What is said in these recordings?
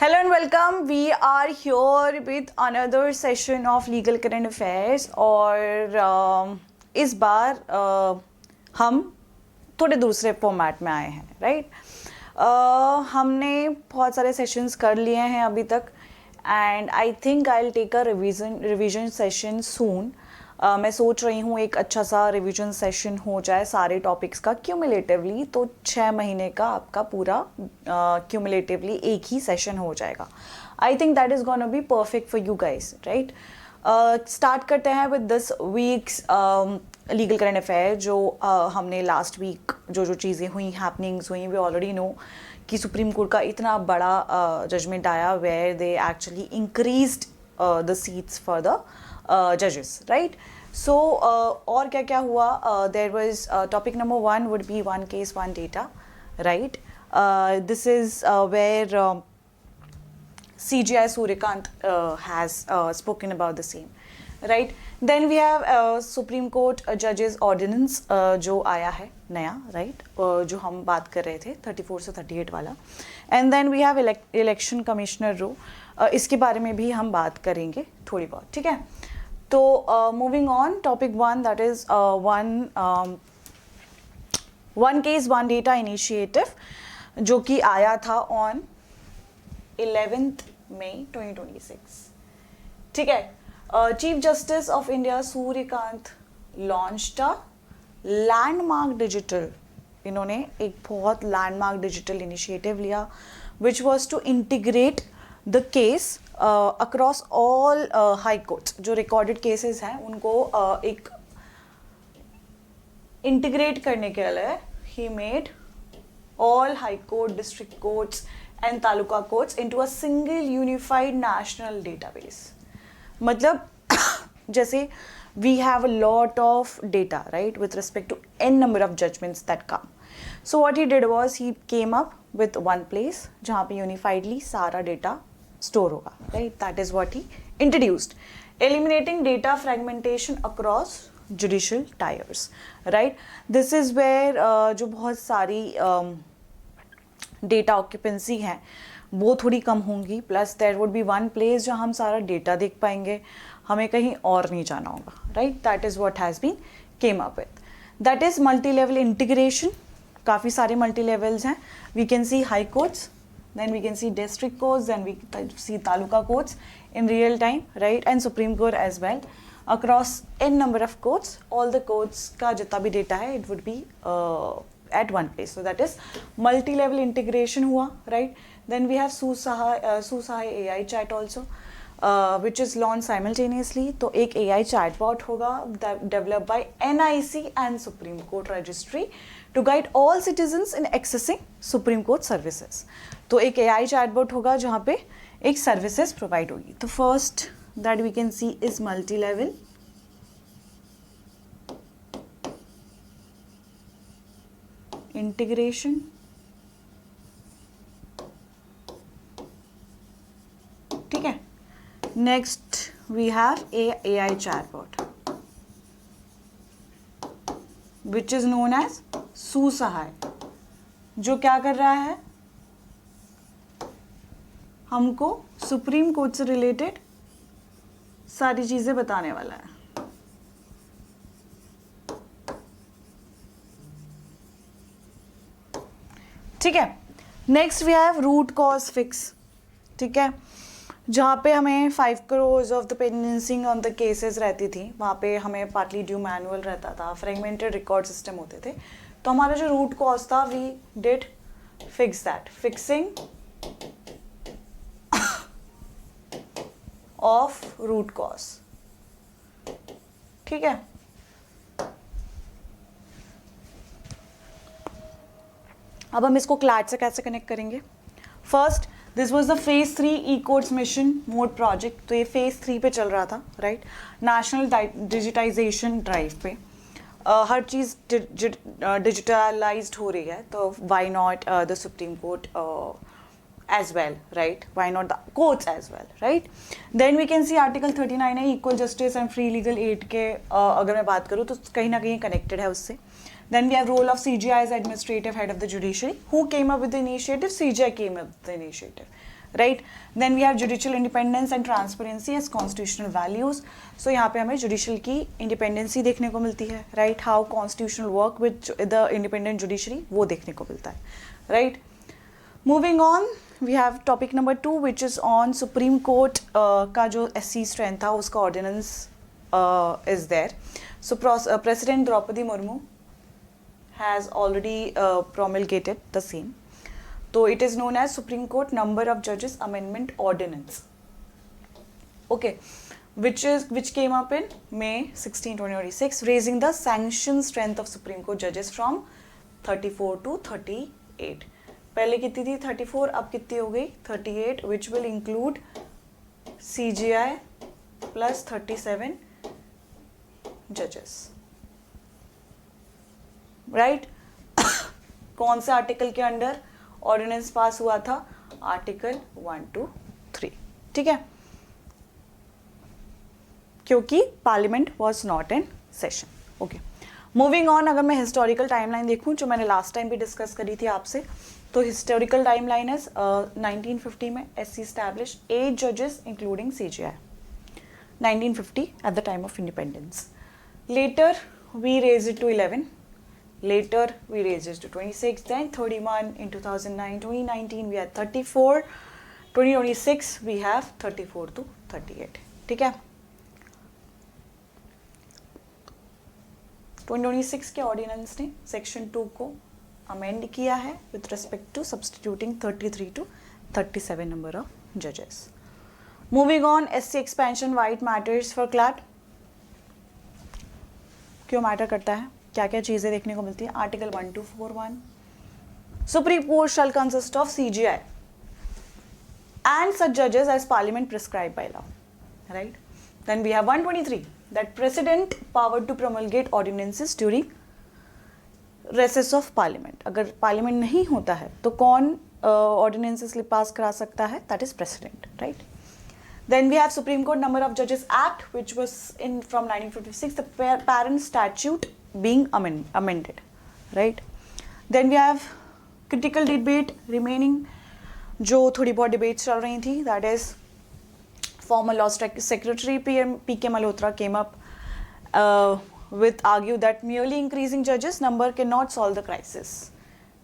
Hello and welcome. We are here with another session of legal current affairs और इस बार हम थोड़े दूसरे फॉर्मेट में आए हैं राइट हमने बहुत सारे सेशंस कर लिए हैं अभी तक and I think I will take a revision session soon मैं सोच रही हूँ एक अच्छा सा रिवीजन सेशन हो जाए सारे टॉपिक्स का क्यूमुलेटिवली तो 6 महीने का आपका पूरा क्यूमुलेटिवली एक ही सेशन हो जाएगा. I think that is gonna be perfect for you guys right. Start करते हैं with this week's legal current affair जो हमने लास्ट वीक जो चीज़ें हुई हैपनिंग्स हुई वी ऑलरेडी नो कि सुप्रीम कोर्ट का इतना बड़ा जजमेंट आया where they actually increased the seats for the जजेस राइट. सो और क्या क्या हुआ there was topic number 1 would be one case one data right. This is where CJI Suryakant has spoken about the same right. Then we have Supreme Court Judges Ordinance जो आया है नया right जो हम बात कर रहे थे 34 से 38 वाला. And then we have Election Commissioner Row इसके बारे में भी हम बात करेंगे थोड़ी बहुत ठीक है. तो moving on topic 1 that is one case one data initiative जो कि आया था ऑन 11th May 2026 ठीक है. Chief justice of India Suryakant launched a landmark digital. इन्होंने एक बहुत लैंडमार्क डिजिटल इनिशिएटिव लिया which was to integrate the case across all high courts. जो रिकॉर्डेड केसेस हैं उनको एक इंटीग्रेट करने के लिए ही made all high court, district courts and taluka courts into a single unified national database. मतलब जैसे we have a lot of data right with respect to n number of judgments that come. So what he did was he came up with one place जहाँ पे unifiedly सारा data store होगा right. That is what he introduced, eliminating data fragmentation across judicial tiers right. This is where जो बहुत सारी data occupancy हैं वो थोड़ी कम होंगी plus there would be one place जहाँ हम सारा डेटा देख पाएंगे हमें कहीं और नहीं जाना होगा right. That is what has been came up with. That is multi level integration. काफ़ी सारे मल्टी लेवल्स हैं. We can see high courts then we can see district courts, then we see taluka courts in real time right and supreme court as well across n number of courts. All the courts का जितना भी data है it would be at one place. So that is multi level integration हुआ right. Then we have Susahay AI chat also which is launched simultaneously. तो एक AI chatbot होगा developed by NIC and Supreme Court Registry to guide all citizens in accessing Supreme Court services. तो एक AI chatbot होगा जहाँ पे एक services provide होगी. तो first that we can see is multi level integration. ठीक है. Next we have a AI chatbot which is known as Susahay जो क्या कर रहा है हमको सुप्रीम कोर्ट से रिलेटेड सारी चीजें बताने वाला है ठीक है. Next we have root cause fix ठीक है. जहाँ पे हमें 5 crores of the pendency on the cases रहती थी वहाँ पे हमें पार्टली ड्यू मैनुअल रहता था फ्रेगमेंटेड रिकॉर्ड सिस्टम होते थे. तो हमारा जो रूट कॉज था we did fix that fixing of root cause ठीक है. अब हम इसको क्लैट से कैसे कनेक्ट करेंगे. First this was the phase 3 E courts mission mode project. तो ये फेज 3 पे चल रहा था राइट. नेशनल डिजिटाइजेशन ड्राइव पे हर चीज़ डिजिटलाइज्ड हो रही है तो why not the supreme court as well right. Why not the courts as well right. Then we can see article 39 है equal justice and free legal aid के अगर मैं बात करूँ तो कहीं ना कहीं connected है उससे. Then we have role of CJI as administrative head of the judiciary. Who came up with the initiative? CJI came up with the initiative right. Then we have judicial independence and transparency as constitutional values. So यहाँ पे हमें judicial की independency देखने को मिलती है, right. How constitutional work with the independent judiciary, वो देखने को मिलता है, right. Moving on, we have topic number 2 which is on supreme court का जो SC स्ट्रेंथ था उसका ordinance is there. So president Draupadi Murmu has already promulgated the same. So it is known as Supreme Court Number of Judges Amendment Ordinance. Okay, which came up in May 16, 2026, raising the sanction strength of Supreme Court judges from 34 to 38. पहले कितनी थी 34, अब कितनी हो गई 38, which will include CJI plus 37 judges. Right? कौन से article के अंडर ऑर्डिनेंस पास हुआ था? Article 1 to 3. ठीक है, क्योंकि parliament was not in session. Okay, moving on, अगर मैं हिस्टोरिकल टाइमलाइन देखूं जो मैंने लास्ट टाइम भी डिस्कस करी थी आपसे, तो हिस्टोरिकल टाइमलाइन इज 1950 में SC स्टैब्लिश 8 जजेस including CJI. 1950 at the time of independence. Later we raise it to 11. Later we raised it to 26, then 31 in 2009, 2019 we had 34, 2026 we have 34 to 38. ठीक है, 2026 के ऑर्डिनेंस ने सेक्शन 2 को amend किया है with respect to substituting 33 to 37 number of जजेस. Moving on, SC expansion why it matters for CLAT. क्यों matter करता है, क्या क्या चीज़ें देखने को मिलती है? Article 1241, supreme court shall consist of CJI and such judges as parliament prescribed by law, right. Then we have 123, that president power to promulgate ordinances during recess of parliament. अगर पार्लियामेंट नहीं होता है तो कौन ऑर्डिनेंसेस पास करा सकता है? That is president, right. Then we have Supreme Court Number of Judges Act, which was in from 1956, the parent statute being amended, right. Then we have critical debate remaining, जो थोड़ी बहुत debates चल रही थी, that is former law secretary P.K. Malhotra came up with argue that merely increasing judges number cannot solve the crisis.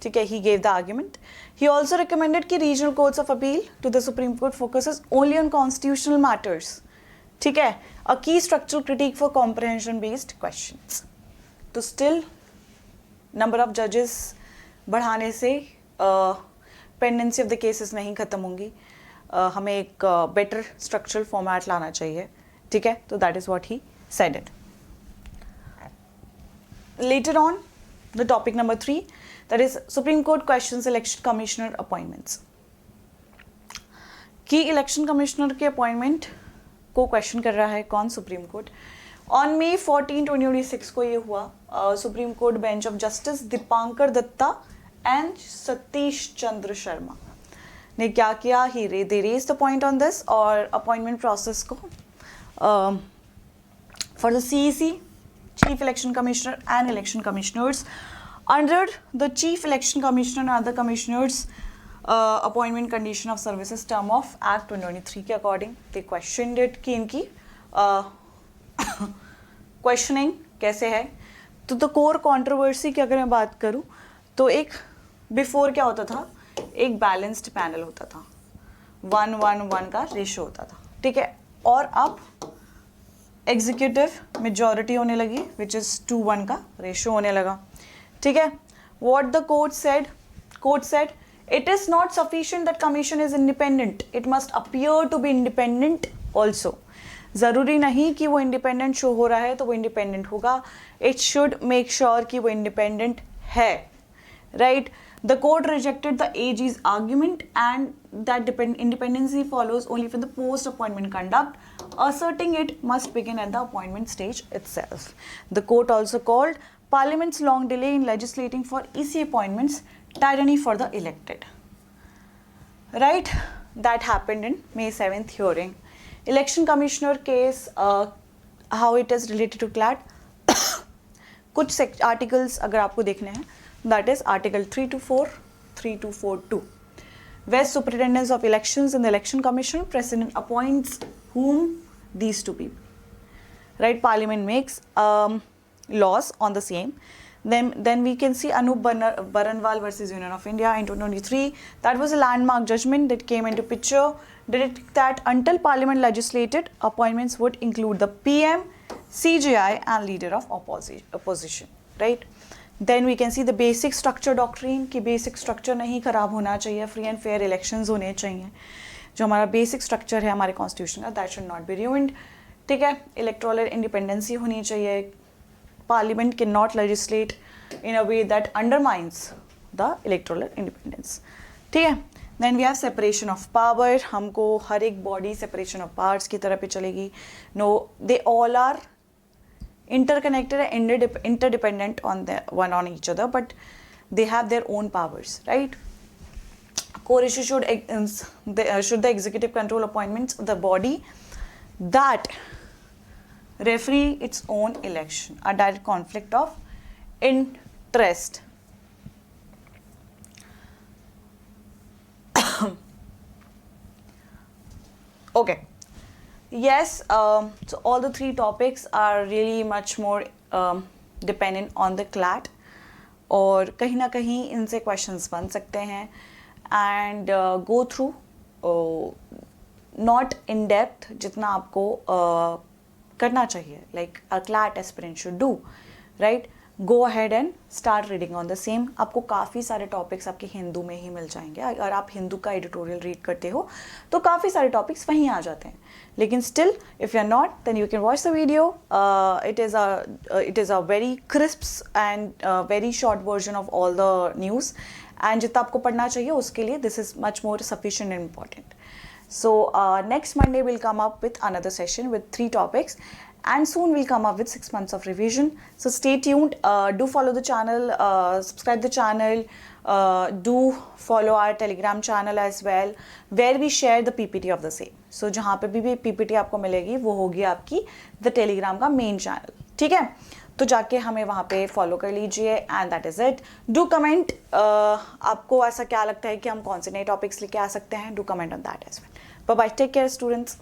ठीक है, he gave the argument. He also recommended कि regional courts of appeal to the Supreme Court focuses only on constitutional matters. ठीक है, a key structural critique for comprehension based questions. तो still number of judges बढ़ाने से pendency of the cases नहीं खत्म होंगी. हमें एक better structural format लाना चाहिए. ठीक है, तो that is what he said it. Later on, the topic number 3, that is Supreme Court questions election commissioner appointments. की इलेक्शन कमिश्नर के अपॉइंटमेंट को क्वेश्चन कर रहा है कौन? Supreme court. ऑन May 14, 2026 को ये हुआ. Supreme court bench of justice Deepankar Datta and Satish Chandra Sharma ने क्या किया? They raise the point on this और अपॉइंटमेंट प्रोसेस को for the CEC, Chief Election Commissioner and Election Commissioners, under the Chief Election Commissioner and other commissioners appointment condition of services term of Act 2023 के according they questioned it कि इनकी questioning कैसे है. तो the core controversy की अगर मैं बात करूँ तो एक before क्या होता था? एक balanced panel होता था, 1-1-1 का रेशो होता था, ठीक है. और अब एग्जीक्यूटिव मेजॉरिटी होने लगी विच इज 2-1 का रेशो होने लगा, ठीक है. What the court said, it is not sufficient that commission is independent, it must appear to be independent also. ज़रूरी नहीं कि वो इंडिपेंडेंट शो हो रहा है तो वो इंडिपेंडेंट होगा, इट शुड मेक श्योर कि वो इंडिपेंडेंट है, right. The court rejected the AG's argument and that independency follows only for the post-appointment conduct, asserting it must begin at the appointment stage itself. The court also called Parliament's long delay in legislating for EC appointments tyranny for the elected. Right? That happened in May 7th hearing. Election Commissioner case, how it is related to CLAT. कुछ articles अगर आपको देखने हैं, that is article 324, 3242. West Superintendence of Elections in the Election Commission, President appoints whom? These two people. Right, Parliament makes laws on the same. Then we can see Anup Baranwal versus Union of India in 2023. That was a landmark judgment that came into picture, that until Parliament legislated, appointments would include the PM, CJI and leader of opposition. Right. Then we can see the basic structure doctrine कि basic structure नहीं खराब होना चाहिए, free and fair elections होने चाहिए. जो हमारा basic structure है हमारे constitution का, that should not be ruined. ठीक है, electoral independency होनी चाहिए. Parliament cannot legislate in a way that undermines the electoral independence. ठीक है. Then we have separation of power. हमको हर एक body separation of powers की तरह पे चलेगी. No, they all are interconnected and interdependent on one on each other, but they have their own powers, right? Core issue should the executive control appointments of the body that referee its own election, a direct conflict of interest. Okay. Yes, so all the three topics are really much more dependent on the CLAT, और कहीं ना कहीं इनसे questions बन सकते हैं, and go through not in depth जितना आपको करना चाहिए, like a CLAT aspirant should do, right? Go ahead and start reading on the same. आपको काफ़ी सारे टॉपिक्स आपके हिंदू में ही मिल जाएंगे. अगर आप हिंदू का एडिटोरियल रीड करते हो तो काफ़ी सारे टॉपिक्स वहीं आ जाते हैं. लेकिन still if you are not, then you can watch the video. It is a very crisp and very short version of all the news, and जितना आपको पढ़ना चाहिए उसके लिए this is much more sufficient and important. So next Monday we'll come up with another session with 3 topics, and soon we'll come up with 6 months of revision. So stay tuned. Do follow the channel, subscribe the channel, do follow our Telegram channel as well, where we share the PPT of the same. So जहाँ पे भी PPT आपको मिलेगी वो होगी आपकी the Telegram का main channel. ठीक है, तो जाके हमें वहाँ पे फॉलो कर लीजिए, and that is it. Do comment, आपको ऐसा क्या लगता है कि हम कौन से नए टॉपिक्स लेके आ सकते हैं. Do comment on that as well. Bye bye, take care students.